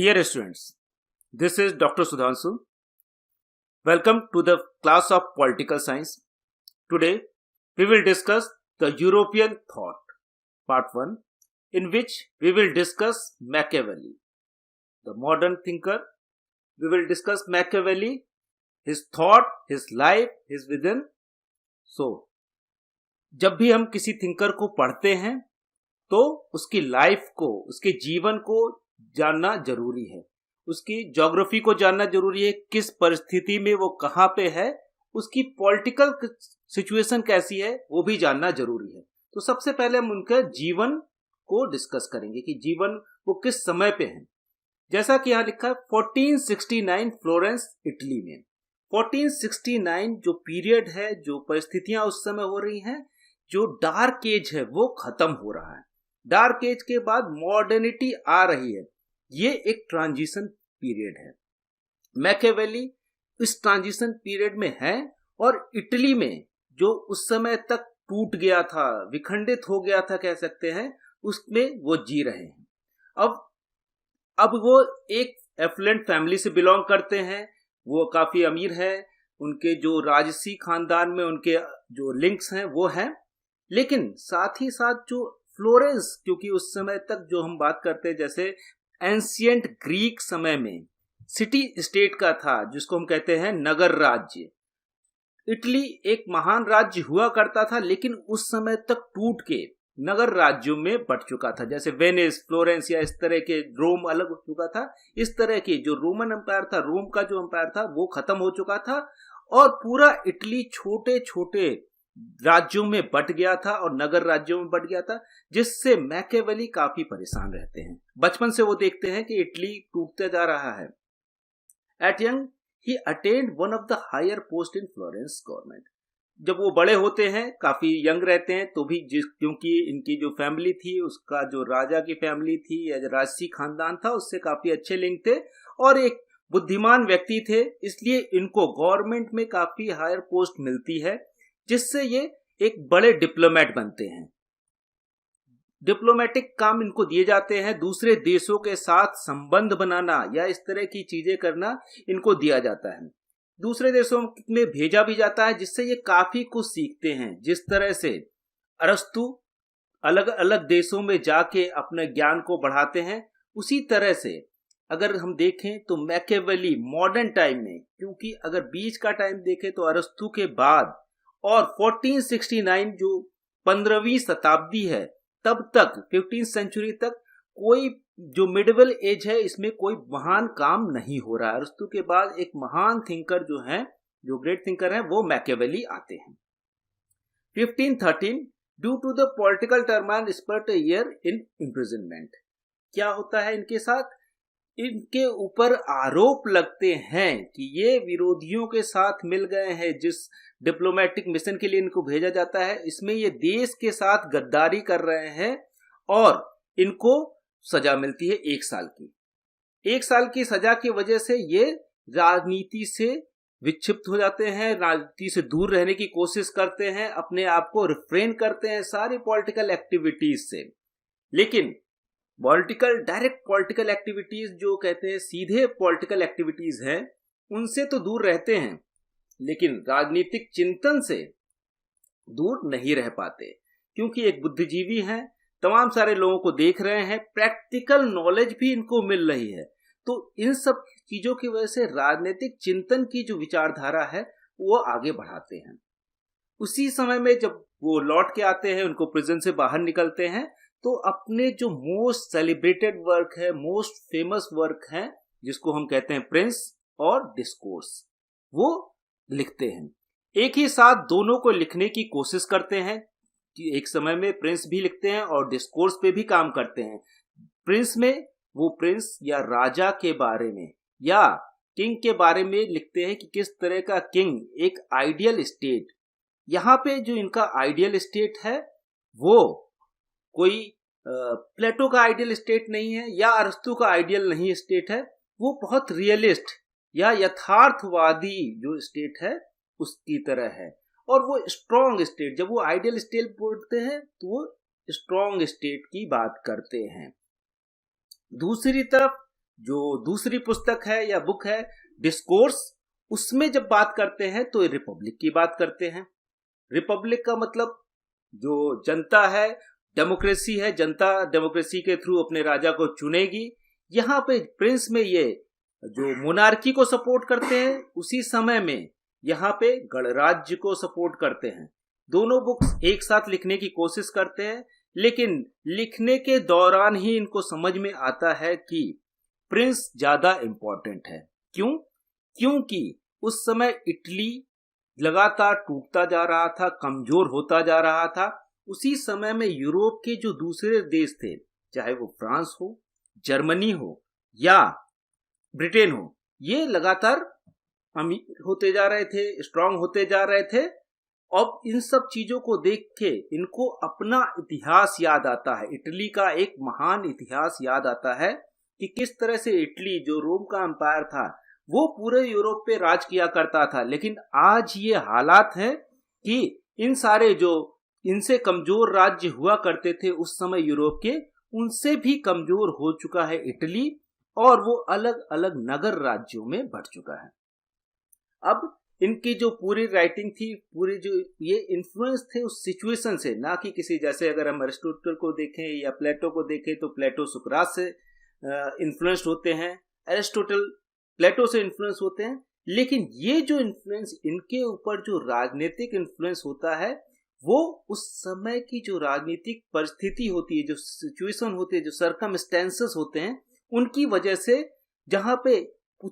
Dear students, this is Dr. Sudhanshu. Welcome to the class of Political Science. Today, we will discuss the European Thought, Part 1, in which we will discuss Machiavelli, the modern thinker. We will discuss Machiavelli, his thought, his life, his vision. So, जब भी हम किसी thinker को पढ़ते हैं, तो उसकी life को, उसके जीवन को जानना जरूरी है, उसकी ज्योग्राफी को जानना जरूरी है, किस परिस्थिति में वो कहाँ पे है, उसकी पॉलिटिकल सिचुएशन कैसी है वो भी जानना जरूरी है। तो सबसे पहले हम उनके जीवन को डिस्कस करेंगे कि जीवन वो किस समय पे है। जैसा कि यहाँ लिखा है 1469 फ्लोरेंस इटली में। 1469 जो पीरियड है, जो परिस्थितियां उस समय हो रही हैं, जो डार्क एज है वो खत्म हो रहा है। डार्क एज के बाद मॉडर्निटी आ रही है। ये एक ट्रांजिशन पीरियड है। मैकियावेली इस ट्रांजिशन पीरियड में है और इटली में जो उस समय तक टूट गया था, विखंडित हो गया था कह सकते हैं, उसमें वो जी रहे हैं। अब वो एक एफ्लुएंट फैमिली से बिलोंग करते हैं, वो काफी अमीर है, उनके जो राजसी खानदान में उनके जो लिंक्स हैं वो हैं, लेकिन साथ ही साथ जो फ्लोरेंस, क्योंकि उस समय तक जो हम बात करते हैं जैसे एंशिएंट ग्रीक समय में सिटी स्टेट का था, जिसको हम कहते हैं नगर राज्य। इटली एक महान राज्य हुआ करता था, लेकिन उस समय तक टूट के नगर राज्यों में बट चुका था। जैसे वेनिस, फ्लोरेंस या इस तरह के, रोम अलग हो चुका था, इस तरह के जो रोमन एम्पायर था, रोम का जो एम्पायर था वो खत्म हो चुका था और पूरा इटली छोटे छोटे राज्यों में बट गया था और नगर राज्यों में बट गया था, जिससे मैकियावेली काफी परेशान रहते हैं। बचपन से वो देखते हैं कि इटली टूटते जा रहा है। At young he attend one of the higher post in Florence government. जब वो बड़े होते हैं, काफी यंग रहते हैं, तो भी क्योंकि इनकी जो फैमिली थी, उसका जो राजा की फैमिली थी या राजसी खानदान था, उससे काफी अच्छे लिंक थे और एक बुद्धिमान व्यक्ति थे, इसलिए इनको गवर्नमेंट में काफी हायर पोस्ट मिलती है, जिससे ये एक बड़े डिप्लोमेट बनते हैं। डिप्लोमेटिक काम इनको दिए जाते हैं, दूसरे देशों के साथ संबंध बनाना या इस तरह की चीजें करना इनको दिया जाता है। दूसरे देशों में भेजा भी जाता है, जिससे ये काफी कुछ सीखते हैं। जिस तरह से अरस्तु अलग अलग देशों में जाके अपने ज्ञान को बढ़ाते हैं, उसी तरह से अगर हम देखें तो मैकियावेली मॉडर्न टाइम में, क्योंकि अगर बीच का टाइम देखें तो अरस्तु के बाद और 1469 जो 15वीं शताब्दी है, तब तक 15th सेंचुरी तक कोई जो मिडिवल एज है, इसमें कोई महान काम नहीं हो रहा है। अरस्तु के बाद एक महान थिंकर जो है, जो ग्रेट थिंकर है, वो मैकियावेली आते हैं। 1513 due to the political turmoil spent a year in imprisonment. क्या होता है इनके साथ? इनके ऊपर आरोप लगते हैं कि ये विरोधियों के साथ मिल गए हैं। जिस डिप्लोमेटिक मिशन के लिए इनको भेजा जाता है, इसमें ये देश के साथ गद्दारी कर रहे हैं और इनको सजा मिलती है 1 साल की। 1 साल की सजा की वजह से ये राजनीति से विक्षिप्त हो जाते हैं, राजनीति से दूर रहने की कोशिश करते हैं, अपने आप को रिफ्रेन करते हैं सारी पॉलिटिकल एक्टिविटीज से। लेकिन डायरेक्ट पॉलिटिकल एक्टिविटीज जो कहते हैं सीधे पॉलिटिकल एक्टिविटीज हैं, उनसे तो दूर रहते हैं, लेकिन राजनीतिक चिंतन से दूर नहीं रह पाते, क्योंकि एक बुद्धिजीवी हैं, तमाम सारे लोगों को देख रहे हैं, प्रैक्टिकल नॉलेज भी इनको मिल रही है। तो इन सब चीजों की वजह से राजनीतिक चिंतन की जो विचारधारा है वो आगे बढ़ाते हैं। उसी समय में जब वो लौट के आते हैं, उनको प्रिजन से बाहर निकलते हैं, तो अपने जो मोस्ट सेलिब्रेटेड वर्क है, मोस्ट फेमस वर्क है, जिसको हम कहते हैं प्रिंस और डिस्कोर्स, वो लिखते हैं। एक ही साथ दोनों को लिखने की कोशिश करते हैं कि एक समय में प्रिंस भी लिखते हैं और डिस्कोर्स पे भी काम करते हैं। प्रिंस में वो प्रिंस या राजा के बारे में या किंग के बारे में लिखते हैं कि किस तरह का किंग, एक आइडियल स्टेट। यहाँ पे जो इनका आइडियल स्टेट है वो कोई प्लेटो का आइडियल स्टेट नहीं है या अरस्तु का आइडियल नहीं स्टेट है, वो बहुत रियलिस्ट या यथार्थवादी जो स्टेट है उसकी तरह है। और वो स्ट्रॉन्ग स्टेट, जब वो आइडियल स्टेट बोलते हैं तो वो स्ट्रॉन्ग स्टेट की बात करते हैं। दूसरी तरफ जो दूसरी पुस्तक है या बुक है डिस्कोर्स, उसमें जब बात करते हैं तो रिपब्लिक की बात करते हैं। रिपब्लिक का मतलब जो जनता है, डेमोक्रेसी है, जनता डेमोक्रेसी के थ्रू अपने राजा को चुनेगी। यहाँ पे प्रिंस में ये जो मोनार्की को सपोर्ट करते हैं, उसी समय में यहाँ पे गणराज्य को सपोर्ट करते हैं। दोनों बुक्स एक साथ लिखने की कोशिश करते हैं, लेकिन लिखने के दौरान ही इनको समझ में आता है कि प्रिंस ज्यादा इंपॉर्टेंट है। क्यों? क्योंकि उस समय इटली लगातार टूटता जा रहा था, कमजोर होता जा रहा था। उसी समय में यूरोप के जो दूसरे देश थे, चाहे वो फ्रांस हो, जर्मनी हो या ब्रिटेन हो, ये लगातार अमीर होते जा रहे थे, स्ट्रांग होते जा रहे थे। अब इन सब चीजों को देख के इनको अपना इतिहास याद आता है, इटली का एक महान इतिहास याद आता है कि किस तरह से इटली जो रोम का एम्पायर था वो पूरे यूरोप पे राज किया करता था। लेकिन आज ये हालात हैं कि इन सारे जो इनसे कमजोर राज्य हुआ करते थे उस समय यूरोप के, उनसे भी कमजोर हो चुका है इटली और वो अलग अलग नगर राज्यों में बढ़ चुका है। अब इनकी जो पूरी राइटिंग थी, पूरी जो ये इन्फ्लुएंस थे उस सिचुएशन से, ना कि किसी, जैसे अगर हम अरिस्टोटल को देखें या प्लेटो को देखें तो प्लेटो सुकरात से इन्फ्लुएंस्ड होते हैं, अरिस्टोटल प्लेटो से इन्फ्लुएंस होते हैं। लेकिन ये जो इन्फ्लुएंस इनके ऊपर जो राजनीतिक इन्फ्लुएंस होता है वो उस समय की जो राजनीतिक परिस्थिति होती है, जो सिचुएशन होती है, जो सर्कमस्टेंसेस होते हैं, उनकी वजह से, जहां पे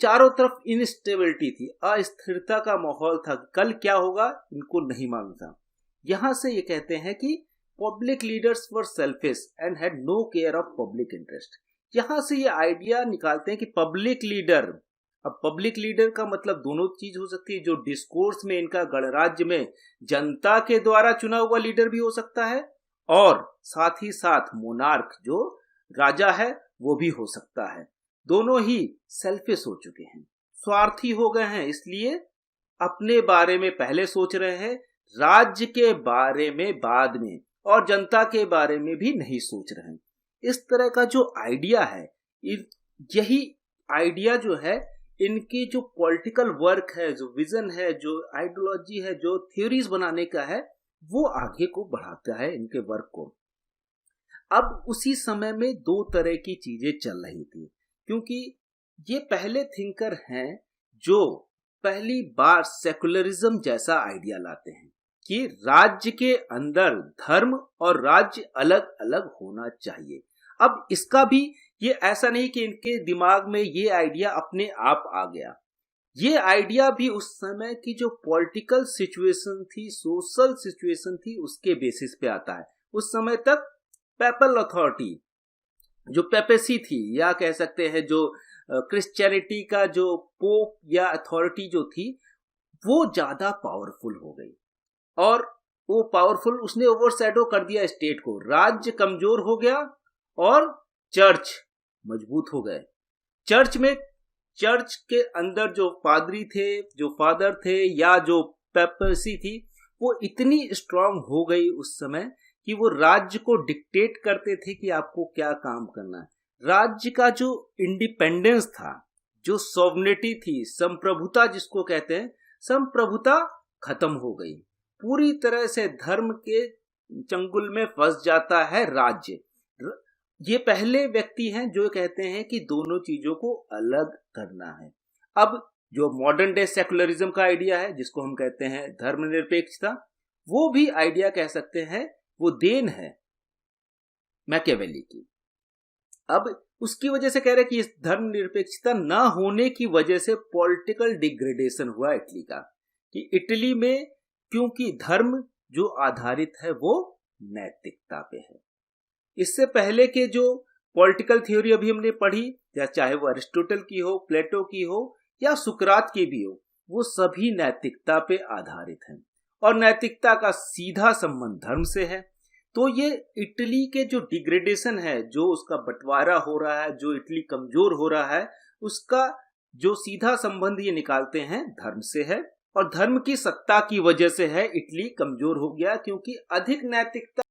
चारों तरफ इनस्टेबिलिटी थी, अस्थिरता का माहौल था, कल क्या होगा इनको नहीं मालूम था। यहां से ये कहते हैं कि public leaders were selfish and had no care of public interest. यहां से ये आइडिया निकालते हैं कि पब्लिक लीडर, अब पब्लिक लीडर का मतलब दोनों चीज हो सकती है। जो डिस्कोर्स में इनका गणराज्य में जनता के द्वारा चुना हुआ लीडर भी हो सकता है, और साथ ही साथ मोनार्क जो राजा है वो भी हो सकता है। दोनों ही सेल्फिश हो चुके हैं, स्वार्थी हो गए हैं, इसलिए अपने बारे में पहले सोच रहे हैं, राज्य के बारे में बाद में, और जनता के बारे में भी नहीं सोच रहे हैं। इस तरह का जो आइडिया है, यही आइडिया जो है इनकी जो पॉलिटिकल वर्क है, जो विजन है, जो आइडियोलॉजी है, जो थ्योरीज बनाने का है, वो आगे को बढ़ाता है इनके वर्क को। अब उसी समय में दो तरह की चीजें चल रही थी, क्योंकि ये पहले थिंकर हैं जो पहली बार सेकुलरिज्म जैसा आइडिया लाते हैं कि राज्य के अंदर धर्म और राज्य अलग अलग होना चाहिए। अब इसका भी ये ऐसा नहीं कि इनके दिमाग में ये आइडिया अपने आप आ गया, ये आइडिया भी उस समय की जो पॉलिटिकल सिचुएशन थी, सोशल सिचुएशन थी, उसके बेसिस पे आता है। उस समय तक पेपल अथॉरिटी, जो पेपेसी थी, या कह सकते हैं जो क्रिश्चियनिटी का जो पोप या अथॉरिटी जो थी, वो ज्यादा पावरफुल हो गई, और वो पावरफुल उसने ओवरशैडो कर दिया स्टेट को। राज्य कमजोर हो गया और चर्च मजबूत हो गए। चर्च के अंदर जो पादरी थे, जो फादर थे, या जो पेपेसी थी, वो इतनी स्ट्रांग हो गई उस समय कि वो राज्य को डिक्टेट करते थे कि आपको क्या काम करना है। राज्य का जो इंडिपेंडेंस था, जो सॉवरेनिटी थी, संप्रभुता जिसको कहते हैं, संप्रभुता खत्म हो गई। पूरी तरह से धर्म के चंगुल में फंस जाता है राज्य। ये पहले व्यक्ति हैं जो कहते हैं कि दोनों चीजों को अलग करना है। अब जो मॉडर्न डे सेकुलरिज्म का आइडिया है, जिसको हम कहते हैं धर्मनिरपेक्षता, वो भी आइडिया कह सकते हैं, वो देन है मैकियावेली की। अब उसकी वजह से कह रहे हैं कि इस धर्मनिरपेक्षता ना होने की वजह से पॉलिटिकल डिग्रेडेशन हुआ इटली का, कि इटली में क्योंकि धर्म जो आधारित है वो नैतिकता पे है। इससे पहले के जो पॉलिटिकल थ्योरी अभी हमने पढ़ी, या चाहे वो अरिस्टोटल की हो, प्लेटो की हो, या सुकरात की भी हो, वो सभी नैतिकता पे आधारित हैं, और नैतिकता का सीधा संबंध धर्म से है। तो ये इटली के जो डिग्रेडेशन है, जो उसका बंटवारा हो रहा है, जो इटली कमजोर हो रहा है, उसका जो सीधा संबंध ये निकालते हैं धर्म से है, और धर्म की सत्ता की वजह से है इटली कमजोर हो गया, क्योंकि अधिक नैतिकता